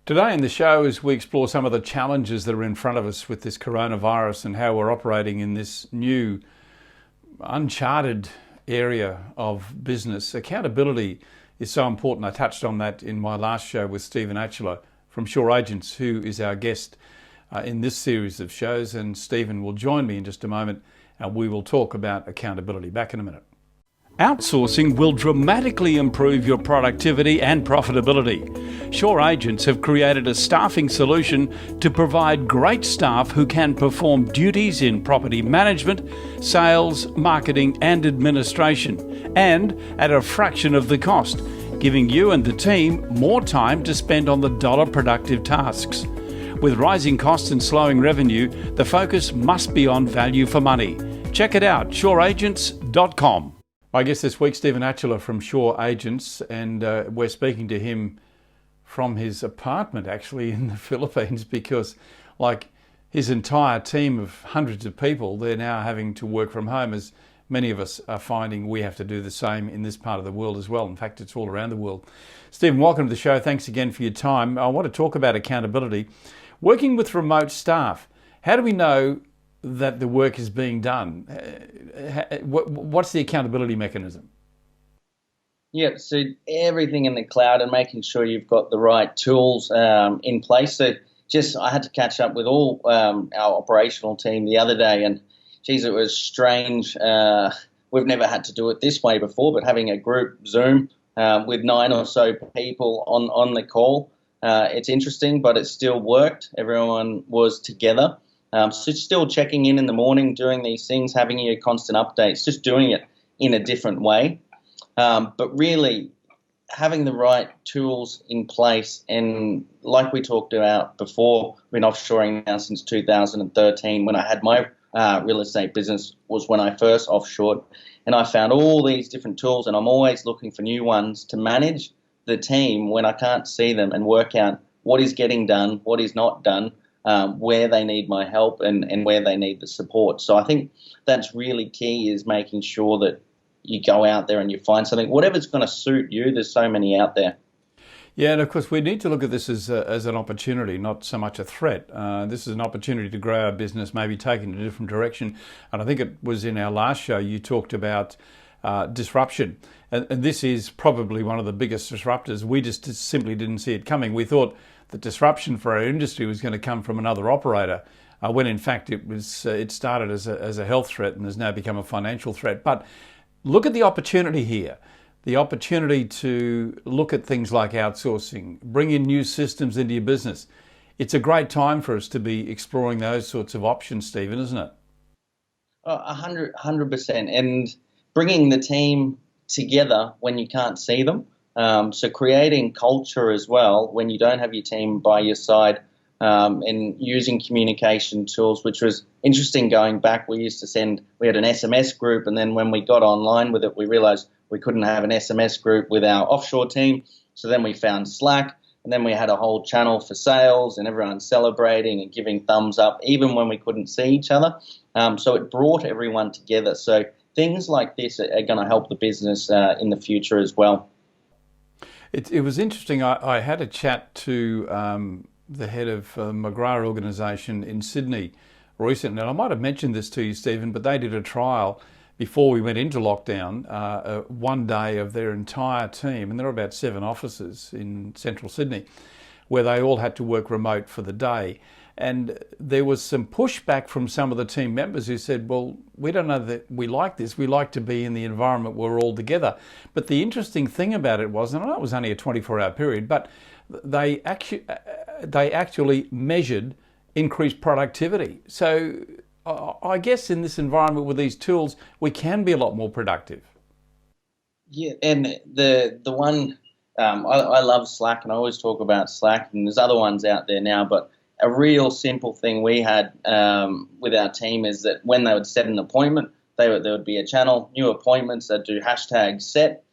Today in the show, as we explore some of the challenges that are in front of us with this coronavirus and how we're operating in this new, uncharted area of business, accountability is so important. I touched on that in my last show with Stephen Atchler from Sure Agents, who is our guest in this series of shows. And Stephen will join me in just a moment, and we will talk about accountability. Back in a minute. Outsourcing will dramatically improve your productivity and profitability. Sure Agents have created a staffing solution to provide great staff who can perform duties in property management, sales, marketing and administration, and at a fraction of the cost, giving you and the team more time to spend on the dollar productive tasks. With rising costs and slowing revenue, the focus must be on value for money. Check it out, sureagents.com. I guess this week, Stephen Atchler from Sure Agents, and we're speaking to him from his apartment actually in the Philippines, because like his entire team of hundreds of people, they're now having to work from home, as many of us are finding we have to do the same in this part of the world as well. In fact, it's all around the world. Stephen, welcome to the show. Thanks again for your time. I want to talk about accountability. Working with remote staff, how do we know that the work is being done? What's the accountability mechanism? Yeah, so everything in the cloud and making sure you've got the right tools in place. So I had to catch up with all our operational team the other day, and geez, it was strange. We've never had to do it this way before, but having a group Zoom with 9 or so people on the call, it's interesting, but it still worked. Everyone was together. So still checking in the morning, doing these things, having your constant updates, just doing it in a different way. But really having the right tools in place, and like we talked about before, we've been offshoring now since 2013. When I had my real estate business was when I first offshored, and I found all these different tools, and I'm always looking for new ones to manage the team when I can't see them and work out what is getting done, what is not done, where they need my help and where they need the support. So I think that's really key, is making sure that you go out there and you find something, whatever's going to suit you. There's so many out there. Yeah, and of course we need to look at this as an opportunity, not so much a threat. This is an opportunity to grow our business, maybe take it in a different direction. And I think it was in our last show you talked about disruption. And this is probably one of the biggest disruptors. We just simply didn't see it coming. We thought the disruption for our industry was going to come from another operator, when in fact it started as a health threat and has now become a financial threat. But look at the opportunity here, the opportunity to look at things like outsourcing, bring in new systems into your business. It's a great time for us to be exploring those sorts of options, Stephen, isn't it? 100%. And bringing the team together when you can't see them. So creating culture as well when you don't have your team by your side, and using communication tools, which was interesting going back. We had an SMS group, and then when we got online with it, we realized we couldn't have an SMS group with our offshore team. So then we found Slack, and then we had a whole channel for sales and everyone celebrating and giving thumbs up, even when we couldn't see each other. So it brought everyone together. So things like this are going to help the business in the future as well. It was interesting. I had a chat to the head of McGrath organisation in Sydney recently, and I might have mentioned this to you, Stephen, but they did a trial before we went into lockdown, one day of their entire team, and there are about 7 offices in central Sydney, where they all had to work remote for the day. And there was some pushback from some of the team members who said, well, we don't know that we like this. We like to be in the environment where we're all together. But the interesting thing about it was, and I know it was only a 24-hour period, but they actually measured increased productivity. So I guess in this environment with these tools, we can be a lot more productive. Yeah, and the one, I love Slack, and I always talk about Slack, and there's other ones out there now, but a real simple thing we had with our team is that when they would set an appointment, there would be a channel, new appointments, they'd do hashtag set.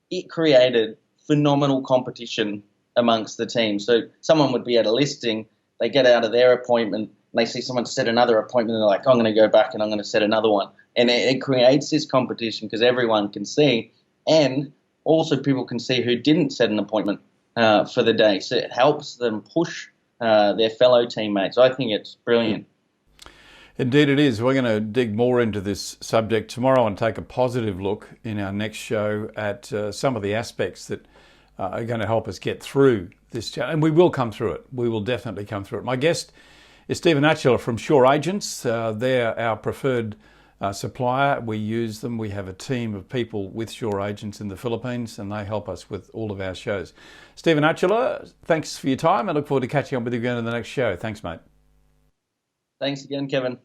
It created phenomenal competition amongst the team. So someone would be at a listing, they get out of their appointment, and they see someone set another appointment, and they're like, I'm going to go back and I'm going to set another one. And it creates this competition because everyone can see, and also people can see who didn't set an appointment. for the day. So it helps them push their fellow teammates. I think it's brilliant. Indeed it is. We're going to dig more into this subject tomorrow and take a positive look in our next show at some of the aspects that are going to help us get through this challenge. And we will come through it. We will definitely come through it. My guest is Stephen Atchell from Sure Agents. They're our preferred supplier. We use them. We have a team of people with Sure Agents in the Philippines, and they help us with all of our shows. Stephen Atchell, thanks for your time. I look forward to catching up with you again in the next show. Thanks, mate. Thanks again, Kevin.